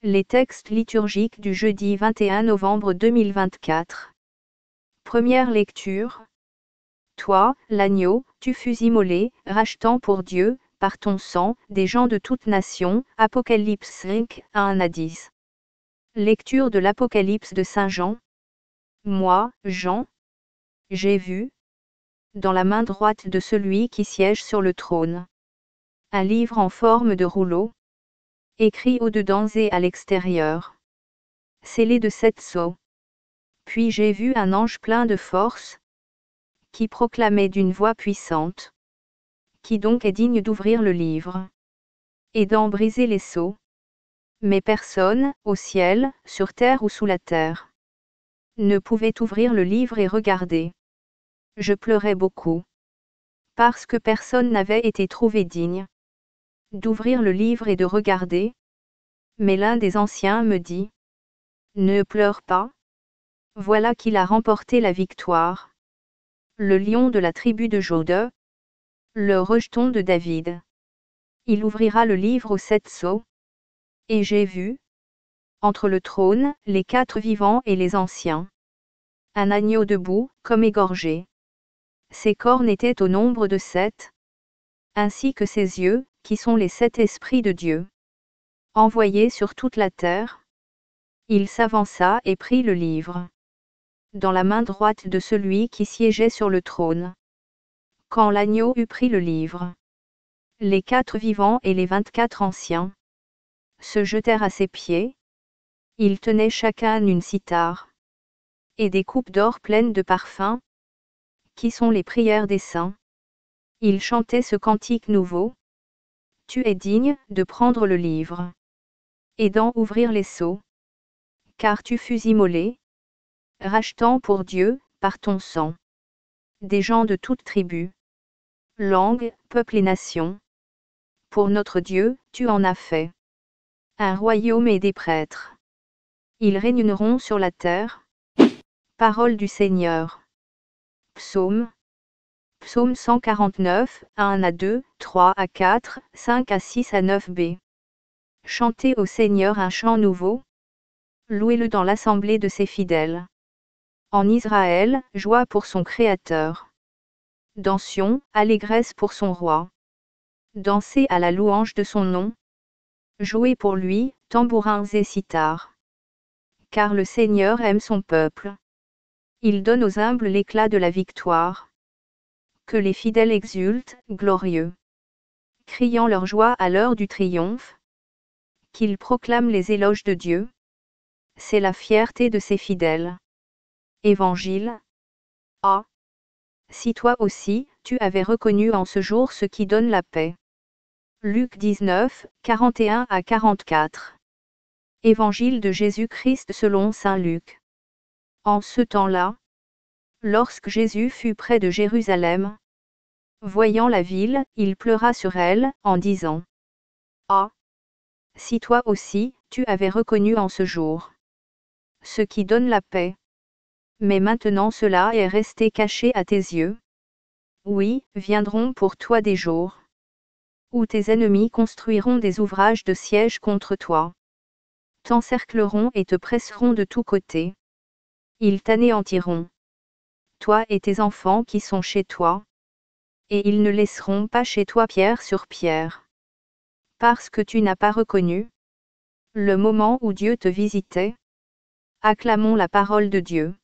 Les textes liturgiques du jeudi 21 novembre 2024. Première lecture. Toi, l'agneau, tu fus immolé, rachetant pour Dieu, par ton sang, des gens de toute nation. Apocalypse 5, 1 à 10. Lecture de l'Apocalypse de Saint Jean. Moi, Jean, j'ai vu, dans la main droite de celui qui siège sur le trône, un livre en forme de rouleau, écrit au-dedans et à l'extérieur, scellé de 7 sceaux. Puis j'ai vu un ange plein de force, qui proclamait d'une voix puissante: Qui donc est digne d'ouvrir le livre, et d'en briser les sceaux? Mais personne, au ciel, sur terre ou sous la terre, ne pouvait ouvrir le livre et regarder. Je pleurais beaucoup, parce que personne n'avait été trouvé digne d'ouvrir le livre et de regarder. Mais l'un des anciens me dit: Ne pleure pas. Voilà qu'il a remporté la victoire. Le lion de la tribu de Juda, le rejeton de David. Il ouvrira le livre aux 7 sceaux. Et j'ai vu, entre le trône, les 4 vivants et les anciens, un agneau debout, comme égorgé. Ses cornes étaient au nombre de 7, ainsi que ses yeux, qui sont les 7 esprits de Dieu, envoyés sur toute la terre. Il s'avança et prit le livre dans la main droite de celui qui siégeait sur le trône. Quand l'agneau eut pris le livre, les 4 vivants et les 24 anciens se jetèrent à ses pieds. Ils tenaient chacun une cithare et des coupes d'or pleines de parfums, qui sont les prières des saints. Ils chantaient ce cantique nouveau: Tu es digne de prendre le livre et d'en ouvrir les sceaux, car tu fus immolé, rachetant pour Dieu, par ton sang, des gens de toute tribu, langue, peuple et nation. Pour notre Dieu, tu en as fait un royaume et des prêtres. Ils régneront sur la terre. Parole du Seigneur. Psaume 149, 1 à 2, 3 à 4, 5 à 6 à 9b. Chantez au Seigneur un chant nouveau. Louez-le dans l'assemblée de ses fidèles. En Israël, joie pour son Créateur. Dans Sion, allégresse pour son roi. Dansez à la louange de son nom. Jouez pour lui, tambourins et cithars. Car le Seigneur aime son peuple. Il donne aux humbles l'éclat de la victoire. Que les fidèles exultent, glorieux, criant leur joie à l'heure du triomphe. Qu'ils proclament les éloges de Dieu. C'est la fierté de ses fidèles. Évangile. Ah! Si toi aussi, tu avais reconnu en ce jour ce qui donne la paix. Luc 19, 41 à 44. Évangile de Jésus-Christ selon saint Luc. En ce temps-là, lorsque Jésus fut près de Jérusalem, voyant la ville, il pleura sur elle, en disant: Ah! Si toi aussi, tu avais reconnu en ce jour ce qui donne la paix. Mais maintenant cela est resté caché à tes yeux. Oui, viendront pour toi des jours où tes ennemis construiront des ouvrages de siège contre toi. T'encercleront et te presseront de tous côtés. Ils t'anéantiront, toi et tes enfants qui sont chez toi. Et ils ne laisseront pas chez toi pierre sur pierre. Parce que tu n'as pas reconnu le moment où Dieu te visitait. Acclamons la parole de Dieu.